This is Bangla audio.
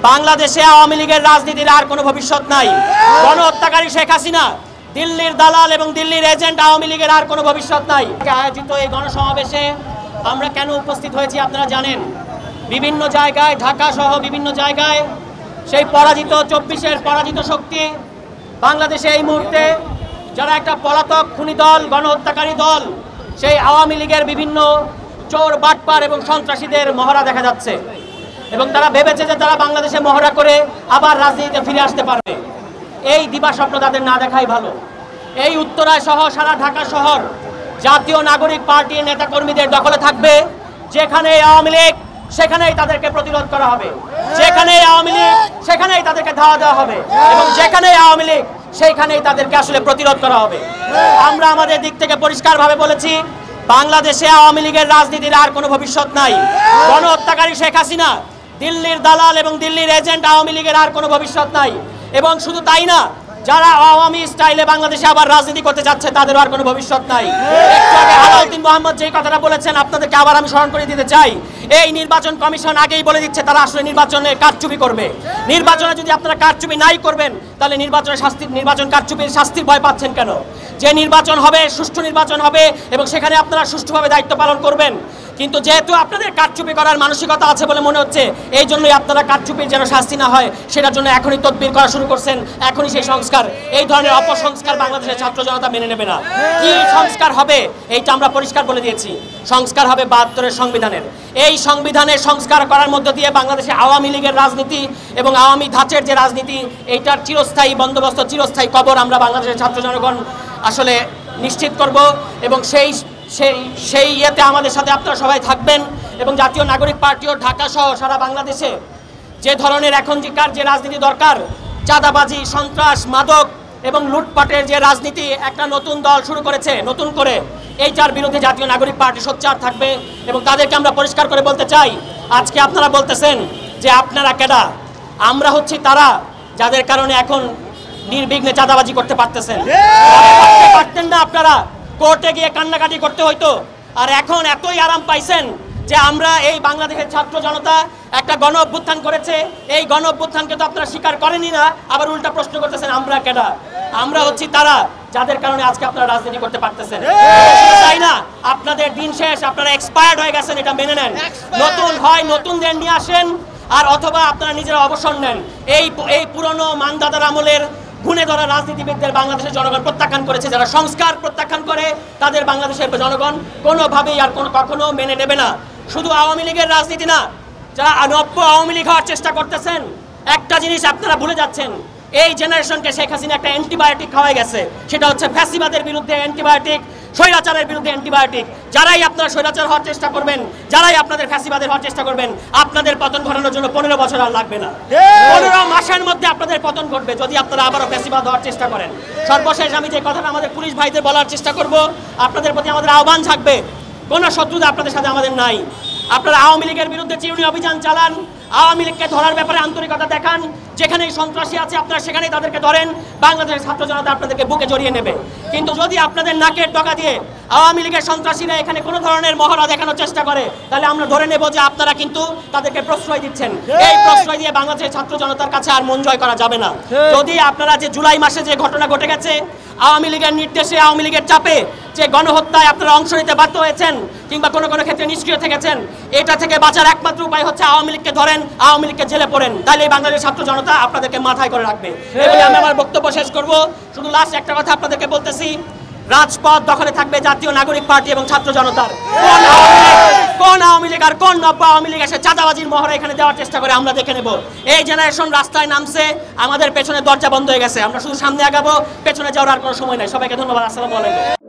বাংলাদেশে আওয়ামী লীগের রাজনীতির আর কোনো ভবিষ্যৎ নাই। গণহত্যাকারী শেখ হাসিনা, দিল্লির দালাল এবং দিল্লির এজেন্ট আওয়ামী লীগের আর কোনো ভবিষ্যৎ নাই। আয়োজিত এই গণসমাবেশে আমরা কেন উপস্থিত হয়েছি আপনারা জানেন। বিভিন্ন জায়গায়, ঢাকা সহ বিভিন্ন জায়গায় সেই পরাজিত 24-এর পরাজিত শক্তি বাংলাদেশে এই মুহূর্তে যারা একটা পলাতক খুনি দল, গণহত্যাকারী দল, সেই আওয়ামী লীগের বিভিন্ন চোর বাটপার এবং সন্ত্রাসীদের মহড়া দেখা যাচ্ছে এবং তারা ভেবেছে যে তারা বাংলাদেশে মহড়া করে আবার রাজনীতিতে ফিরে আসতে পারবে। এই দিবাস্বপ্ন তাদের না দেখাই ভালো। এই উত্তরায় সহ সারা ঢাকা শহর জাতীয় নাগরিক পার্টির নেতাকর্মীদের দখলে থাকবে। যেখানে আওয়ামী লীগ সেখানেই তাদেরকে প্রতিরোধ করা হবে, যেখানেই আওয়ামী লীগ সেখানেই তাদেরকে ধাওয়া দেওয়া হবে এবং যেখানেই আওয়ামী লীগ সেইখানেই তাদেরকে আসলে প্রতিরোধ করা হবে। আমরা আমাদের দিক থেকে পরিষ্কারভাবে বলেছি, বাংলাদেশে আওয়ামী লীগের রাজনীতির আর কোনো ভবিষ্যৎ নাই। গণহত্যাকারী শেখ হাসিনা, দিল্লির দালাল এবং দিল্লির এজেন্ট আওয়ামী লীগের আর কোনো ভবিষ্যৎ নাই। এবং শুধু তাই না, যারা আওয়ামী স্টাইলে বাংলাদেশে আবার রাজনীতি করতে যাচ্ছে তাদের আর কোনো ভবিষ্যৎ নাই। একটু আগে আলাউদ্দিন মোহাম্মদ যে কথাটা বলেছেন আপনাদেরকে আবার আমি স্মরণ করে দিতে চাই। এই নির্বাচন কমিশন আগেই বলে দিচ্ছে তারা আসলে নির্বাচনে কারচুপি করবে। নির্বাচনে যদি আপনারা কারচুপি নাই করবেন তাহলে নির্বাচন কারচুপির শাস্তির ভয় পাচ্ছেন কেন? যে নির্বাচন হবে সুষ্ঠু নির্বাচন হবে এবং সেখানে আপনারা সুষ্ঠুভাবে দায়িত্ব পালন করবেন। কিন্তু যেহেতু আপনাদের কারচুপি করার মানসিকতা আছে বলে মনে হচ্ছে, এই জন্যই আপনারা কারচুপির যেন শাস্তি না হয় সেটার জন্য এখনই তদবির করা শুরু করছেন। এখনই সেই সংস্কার, এই ধরনের অপসংস্কার বাংলাদেশের ছাত্র জনতা মেনে নেবে না। কি সংস্কার হবে এইটা আমরা পরিষ্কার বলে দিয়েছি। সংস্কার হবে 72-এর সংবিধানের। এই সংবিধানের সংস্কার করার মধ্য দিয়ে বাংলাদেশে আওয়ামী লীগের রাজনীতি এবং আওয়ামী ধাঁচের যে রাজনীতি এইটার চিরস্থায়ী বন্দোবস্ত, চিরস্থায়ী কবর আমরা বাংলাদেশের ছাত্র জনগণ আসলে নিশ্চিত করব এবং সেই ইয়েতে আমাদের সাথে আপনারা সবাই থাকবেন। এবং জাতীয় নাগরিক পার্টিও ঢাকা সহ সারা বাংলাদেশে যে ধরনের এখনকার যে রাজনীতি দরকার, চাঁদাবাজি, সন্ত্রাস, মাদক এবং লুটপাটের যে রাজনীতি একটা নতুন দল শুরু করেছে নতুন করে, এইটার বিরুদ্ধে জাতীয় নাগরিক পার্টি সোচ্চার থাকবে। এবং তাদেরকে আমরা পরিষ্কার করে বলতে চাই, আজকে আপনারা বলতেছেন যে আপনারা কেডা, আমরা হচ্ছি তারা যাদের কারণে এখন নির্বিঘ্নে চাঁদাবাজি করতে পারতেছেন। পারতেন না, আপনারা কোর্টে গিয়ে কান্নাকাটি করতে হইতো। আর এখন এতই আরাম পাইছেন যে আমরা এই বাংলাদেশের ছাত্র জনতা একটা গণ অভ্যুত্থান করেছে, এই গণ অভ্যুত্থানকে তো আপনারা স্বীকার করেনই না, আবার উল্টা প্রশ্ন করতেছেন আমরা কেডা। আমরা হচ্ছি তারা যাদের কারণে আজকে আপনারা রাজনীতি করতে পারতেছেন। তাই না, আপনাদের দিন শেষ, আপনারা এক্সপায়ার্ড হয়ে গেছেন, এটা মেনে নেন। নতুন হয় নতুনদের নিয়ে আসেন, আর অথবা আপনারা নিজেরা অবসর নেন। এই পুরনো মানদাদার আমলের গুণে ধরা রাজনীতিবিদদের বাংলাদেশের জনগণ প্রত্যাখ্যান করেছে। যারা সংস্কার প্রত্যাখ্যান করে তাদের বাংলাদেশের জনগণ কোনোভাবেই আর কখনো মেনে নেবে না। শুধু আওয়ামী লীগের রাজনীতি না, যারা নব্য আওয়ামী লীগ হওয়ার চেষ্টা করতেছেন, একটা জিনিস আপনারা ভুলে যাচ্ছেন, এই জেনারেশনকে শেখ হাসিনা একটা অ্যান্টিবায়োটিক খাওয়াই গেছে। সেটা হচ্ছে ফ্যাসিবাদের বিরুদ্ধে অ্যান্টিবায়োটিক, স্বৈরাচারের বিরুদ্ধে অ্যান্টিবায়োটিক। যারাই আপনারা স্বৈরাচার হওয়ার চেষ্টা করবেন, যারাই আপনাদের ফ্যাসিবাদের হওয়ার চেষ্টা করবেন, আপনাদের পতন ঘটানোর জন্য 15 বছর আর লাগবে না। 15 মাসের মধ্যে আপনাদের পতন ঘটবে যদি আপনারা আবারও ফ্যাসিবাদ হওয়ার চেষ্টা করেন। সর্বশেষ আমি যে কথাটা আমাদের পুলিশ ভাইদের বলার চেষ্টা করব, আপনাদের প্রতি আমাদের আহ্বান থাকবে, কোনো শত্রুতা আপনাদের সাথে আমাদের নাই। আপনারা আওয়ামী লীগের বিরুদ্ধে চিরুনি অভিযান চালান, আওয়ামী লীগকে ধরার ব্যাপারে আন্তরিকতা দেখান। যেখানেই সন্ত্রাসী আছে আপনারা সেখানেই তাদেরকে ধরেন। বাংলাদেশের ছাত্র জনতা আপনাদেরকে বুকে জড়িয়ে নেবে। কিন্তু যদি আপনাদের নাকের ডগা দিয়ে আওয়ামী লীগের সন্ত্রাসীরা এখানে কোনো ধরনের মহড়া দেখানোর চেষ্টা করে, তাহলে আমরা ধরে নেব যে আপনারা কিন্তু তাদেরকে প্রশ্রয় দিচ্ছেন। এই প্রশ্রয় দিয়ে বাংলাদেশের ছাত্র জনতার কাছে আর মন জয় করা যাবে না। যদি আপনারা যে জুলাই মাসে যে ঘটনা ঘটে গেছে, আওয়ামী লীগের নির্দেশে, আওয়ামী লীগের চাপে যে গণহত্যায় আপনারা অংশ নিতে বাধ্য হয়েছেন কিংবা কোনো কোনো ক্ষেত্রে নিষ্ক্রিয় থেকেছেন, এটা থেকে বাঁচার একমাত্র উপায় হচ্ছে আওয়ামী লীগকে ধরেন, আওয়ামী লীগকে জেলে পড়েন। তাহলে এই বাংলাদেশের ছাত্র জনতা আপনাদেরকে মাথায় করে রাখবে। এবারে আমি আমার বক্তব্য শেষ করব। শুধু লাস্ট একটা কথা আপনাদেরকে বলতেছি, রাজপথ দখলে থাকবে জাতীয় নাগরিক পার্টি এবং ছাত্র জনতার। কোন আওয়ামী লীগ আর কোন নব্য আওয়ামী লীগ এসে চাঁদাবাজির মহড়া এখানে দেওয়ার চেষ্টা করে আমরা দেখে নেব। এই জেনারেশন রাস্তায় নামছে, আমাদের পেছনে দরজা বন্ধ হয়ে গেছে। আমরা শুধু সামনে আগাবো, পেছনে যাওয়ার আর কোনো সময় নাই। সবাইকে ধন্যবাদ। আসসালামু আলাইকুম।